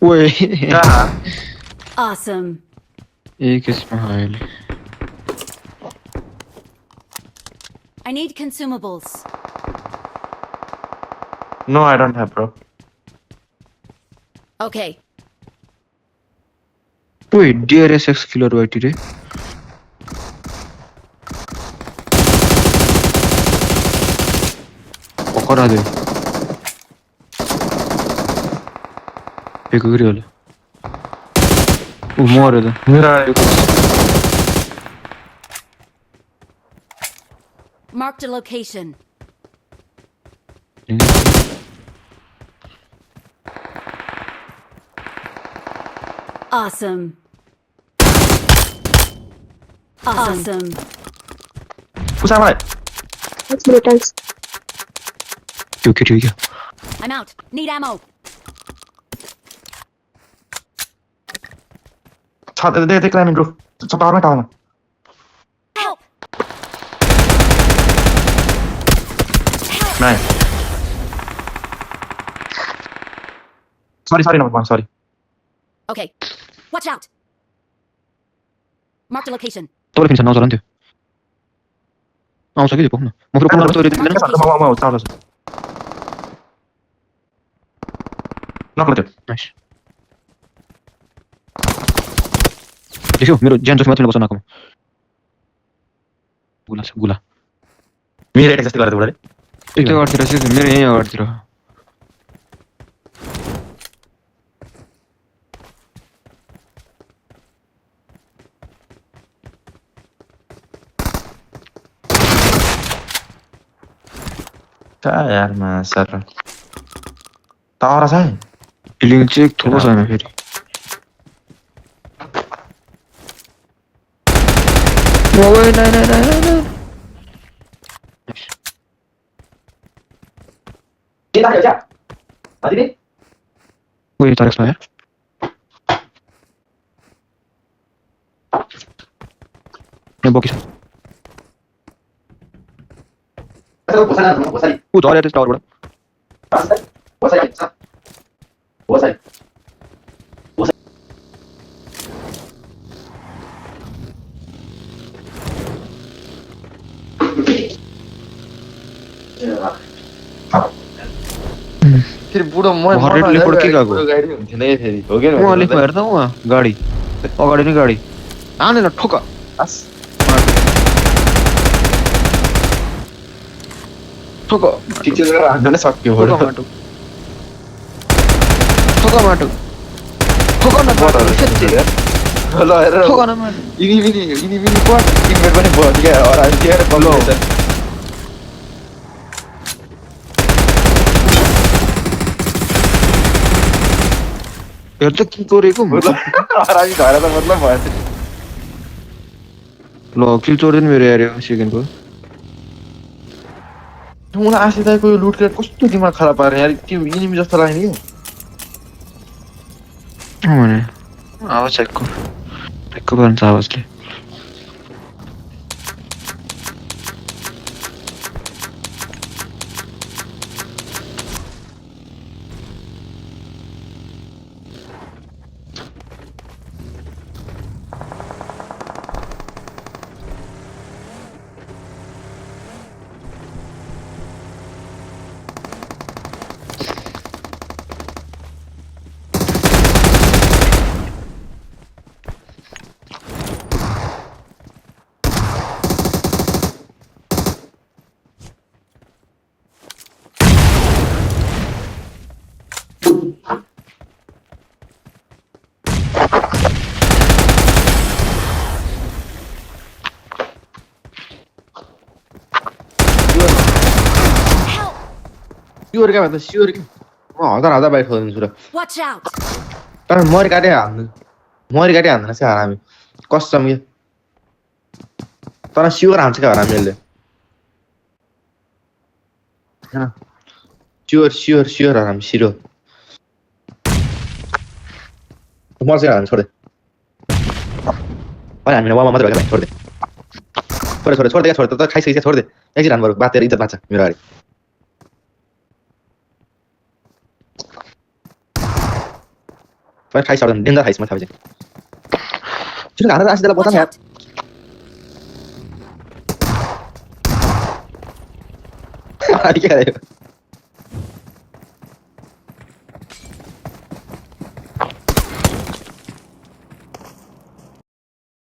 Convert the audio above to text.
ओए कहाँ Awesome. एक इसमें हाइल I need consumables. No, I don't have, bro. Okay. ओए DRSX किलर वाइटी रे पकड़ा दे एक गरी होला ओ मरे त मेरो Marked a location. Awesome. Awesome. Pusa मलाई That's many times. ठीक है I'm out. Need ammo. छ देख क्लाइम्बिङ ग्रुप छ टावरमै टावरमा Help. नाइ सरी नम्बर 1 सरी Okay. Watch out. Marked a location. तँलाई फिनिसन आउँछ होला नि त्यो आउँछ कि त्यो पुग्न म फेरि पुग्न तँले दिँदैन म चाल नक्ल त्यो नाइस देख्यौ मेरो ज्यान जोखिममा तिमीले बस्न नआएको गुला छ गुला मेरो एटेक जस्तै गरेर बुढाले त्यो अगाडितिर चाहिँ मेरो यहीँ अगाडितिर यार सर टावर छ हिलिङ चाहिँ थोरै छैन फेरि ओए नाइ के लाग्यो क्या adibi ओए तारक्समा यार यहाँ बोकी छ ऊ झऱ्यो त्यस टावरबाट फेरि बुढो हर्रेटले पड्के गएको गाडी हुन्थेन है फेरि हो कि उहाँ लेखमा हेर्दा उहाँ गाडी अगाडि नै गाडी हानेर ठोक ठोक ठिक छ गरेर हान्नु नै सक्यो ठोक बुढो माटो ठोक माटो ठोक न बटहरू फेरि ल हेर ठोक न माटो यिनी पट टिममेट पनि भयो क्या अराम दिएर बल्लो हेर त के गरेको अरामी धएर त मतलब भयो ल किल चोर्दैन मेरो यार सेकेन्डको मलाई आशिताको यो लुट रेट कस्तो दिमाग खराब पारेर यार त्यो इनिमी जस्तो लाग्ने कि भने आवाज आएको भन्छ आवाजले स्योर क्या भन्दा स्योर कि म हजार बाइक खोलिदिन्छु र Watch out. तर मरि काटे हान्दैन चाहिँ हरामी कसम के तर स्योर हान्छ क्या हरामीहरूले स्योर हरामी सिरो म चाहिँ हान्छु छोड्दै अनि हामीले वामा मात्रै भयो क्या छोड्दै छोड्दै त खाइसकेपछि छोड्दै एकछिन हान्नु बरु बातेर इज्जत बाँच्छ मेरो अगाडि phải khai sau đến ra khai mà thôi chứ chứ nó ra sẽ là Watch bottom out! head cái này